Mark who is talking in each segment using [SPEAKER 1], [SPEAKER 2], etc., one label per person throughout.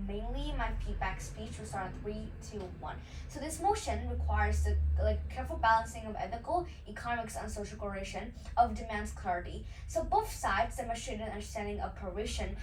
[SPEAKER 1] mainly my feedback speech will start on 3, 2, 1. So this motion requires the careful balancing of ethical, economics, and social correlation of demands clarity. So both sides demonstrate an understanding of provision.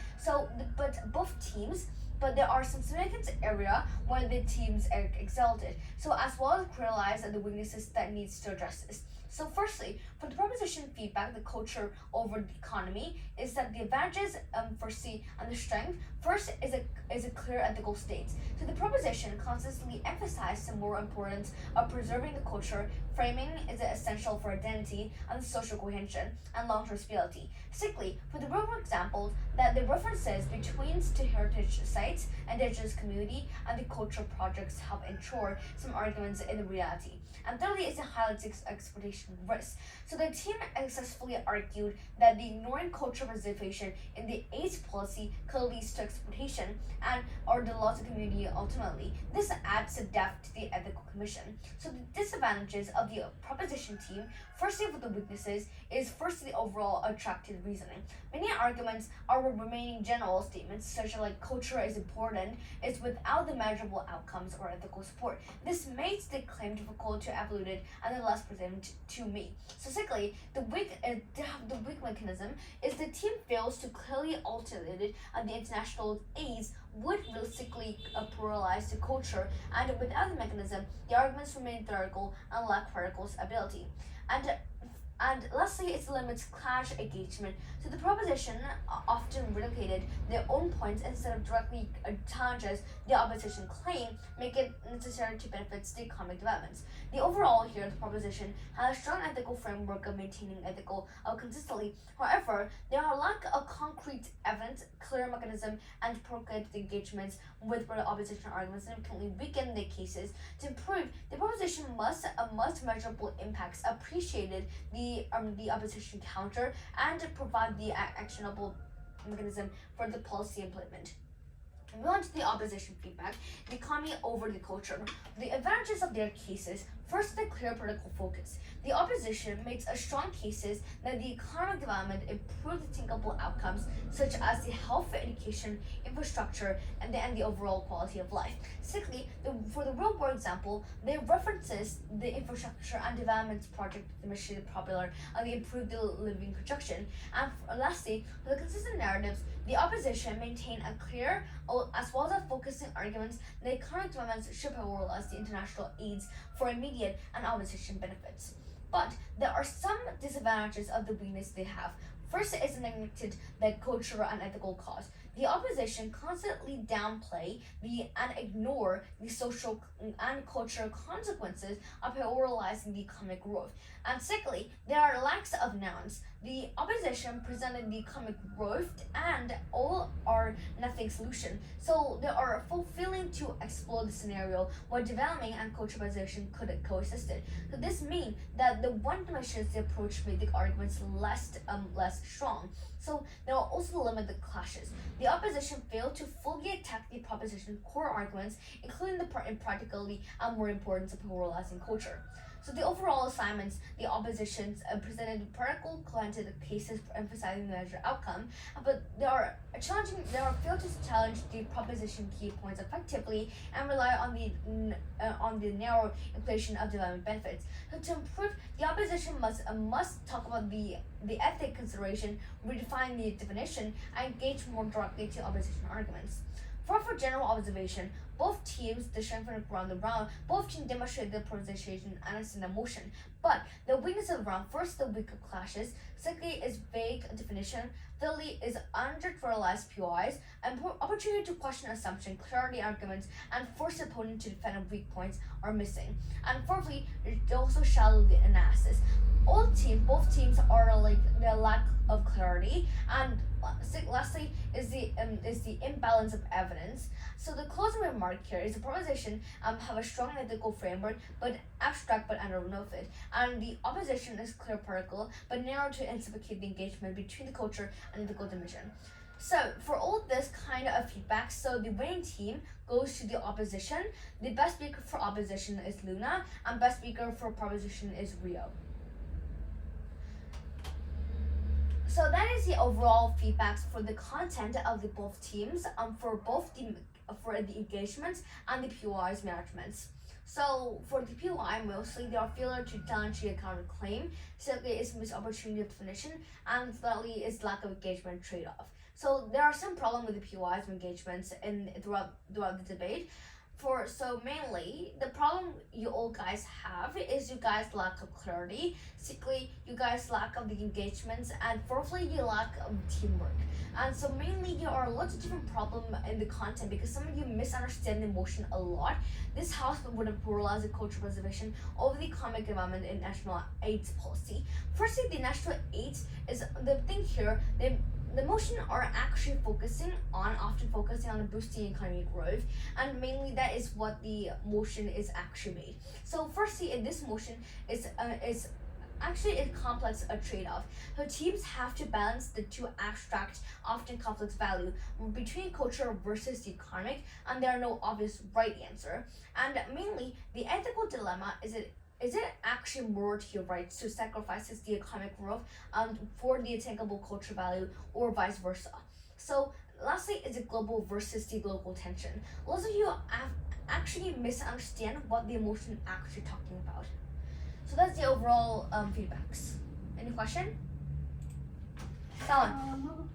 [SPEAKER 1] But there are some significant area where the teams excelled. So as well as realize the weaknesses that needs to address this. So firstly, for the proposition feedback, the culture over the economy is that the advantages foresee and the strength first is a clear ethical state. So the proposition consistently emphasizes the more importance of preserving the culture. Framing is essential for identity and social cohesion and long-term stability. Secondly, for the real-world examples, that the references between the heritage sites, indigenous community, and the cultural projects help ensure some arguments in the reality. And thirdly, is the highlights exploitation risk. So the team successfully argued that the ignoring cultural preservation in the AIDS policy could lead to exploitation and or the loss of community ultimately. This adds a depth to the ethical commission. So the disadvantages of the proposition team, firstly with the weaknesses, is firstly the overall attractive reasoning. Many arguments are remaining general statements such as culture is important is without the measurable outcomes or ethical support. This makes the claim difficult to evaluate it and less present to me. So secondly, the weak mechanism is the team fails to clearly articulate it and the international aids would realistically pluralize the culture, and without the mechanism, the arguments remain theoretical and lack practical ability. And lastly, it limits clash engagement. So the proposition often relocated their own points instead of directly challenges the opposition claim, make it necessary to benefit the economic developments. The overall here, the proposition has a strong ethical framework of maintaining ethical consistently. However, there are lack of concrete evidence, clear mechanism, and appropriate engagements with where the opposition arguments significantly weaken the cases. To improve, the proposition must measurable impacts appreciated the opposition counter and provide the actionable mechanism for the policy implement. Moving on to the opposition feedback, the economy over the culture. The advantages of their cases, first the clear political focus. The opposition makes a strong cases that the economic development improves the thinkable outcomes such as the health, education, infrastructure, and the overall quality of life. Secondly, for the real world example, they references the infrastructure and development project demonstrated popular and they improve the living conjunction. And lastly, for the consistent narratives, the opposition maintain a clear as well as focusing arguments that economic developments should prioritize the international aids for immediate and opposition benefits. But there are some disadvantages of the weakness they have. First is neglected the cultural and ethical cause. The opposition constantly downplay and ignore the social and cultural consequences of prioritizing the economic growth. And secondly, there are lacks of nouns. The opposition presented the economic growth and all or nothing solution. So they are fulfilling to explore the scenario where development and cultural preservation could coexist. So this means that the one dimension approach made the arguments less strong. So there are also limited clashes. The opposition failed to fully attack the proposition core arguments, including the practically and more importance of pluralizing culture. So the overall assignments, the oppositions presented practical content cases emphasizing the measured outcome, but they are failed to challenge the proposition key points effectively and rely on the narrow equation of development benefits. So to improve, the opposition must talk about the ethic consideration, redefine the definition, and engage more directly to opposition arguments. For general observation, both teams, the strength and ground the round, both teams demonstrate the polarization and its emotion. But the weakness of the round, first the weaker clashes, secondly is vague definition, thirdly is under-generalized POIs, and opportunity to question assumption, clarity arguments, and force the opponent to defend weak points are missing. And fourthly, it also shallow the analysis. Both teams are the lack of clarity, and lastly is the imbalance of evidence. So the closing remark here is the proposition have a strong ethical framework, but abstract but undernoted, and the opposition is clear particle, but narrow to anticipate the engagement between the culture and ethical dimension. So for all this kind of feedback, so the winning team goes to the opposition. The best speaker for opposition is Luna, and best speaker for proposition is Rio. So that is the overall feedbacks for the content of the both teams, for both the engagements and the POI's managements. So for the POI, mostly they are failure to challenge the counterclaim. Secondly, it's missed opportunity of definition, and thirdly, it's lack of engagement trade-off. So there are some problems with the POI's engagements throughout the debate. So mainly the problem you all guys have is you guys lack of clarity. Secondly, you guys lack of the engagements, and fourthly, you lack of teamwork. And so mainly there are lots of different problems in the content because some of you misunderstand the motion a lot. This house would have pluralized the cultural preservation over the economic development in national AIDS policy. Firstly, the national AIDS is the thing here. The motion are actually often focusing on boosting economic growth, and mainly that is what the motion is actually made. So firstly, in this motion is actually a complex trade-off. So teams have to balance the two abstract, often conflict value between culture versus the economic, and there are no obvious right answer. And mainly, the ethical dilemma is it actually more to your rights to sacrifice the economic growth for the attainable cultural value, or vice versa? So lastly, is it global versus the local tension? Lots of you have actually misunderstand what the emotion actually talking about. So that's the overall feedbacks. Any question? Someone?